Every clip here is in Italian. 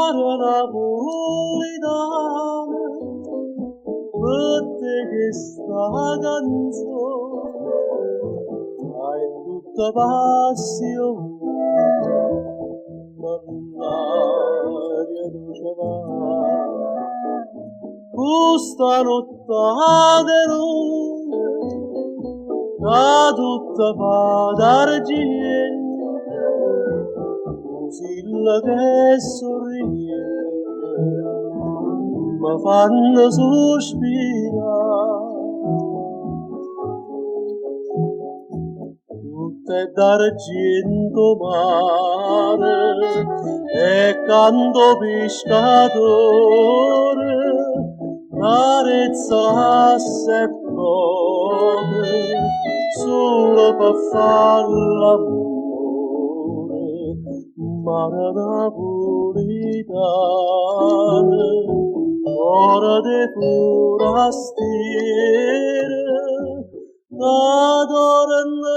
mare napolitana, per te che sta canzone hai tutta passione, ma l'aria dolce va. Questa notte luna, che tutta fa d'argento, così che sorride, mi fanno sospirare. Tutte d'argento mare e canto pescatore, carezza se come solo per far l'amore, mare napolitana, cuore di forastiere, adorano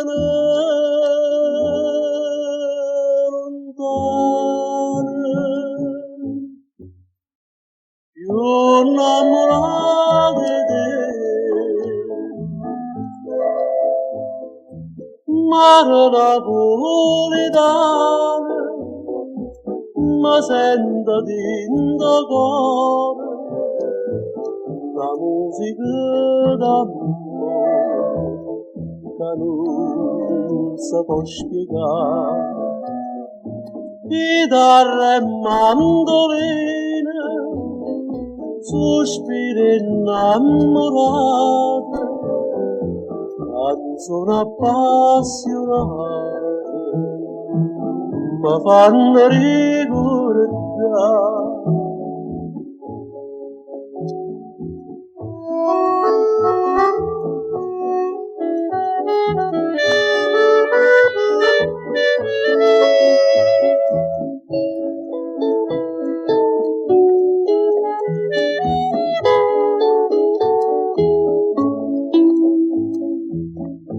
lontane, più innamorate di te, mare napolitana, ma sento dentro cuore la musica d'amore che non si può spiegare. Chitarra e mandoline, sospiri innamorate, canzoni appassionate, mi fanno ricordare.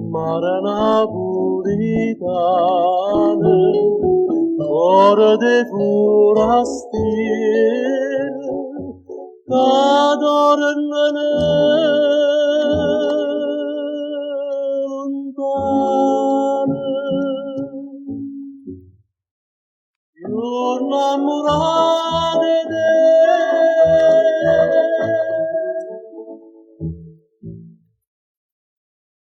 Mare napolitana, cuore di forastiere, che adorano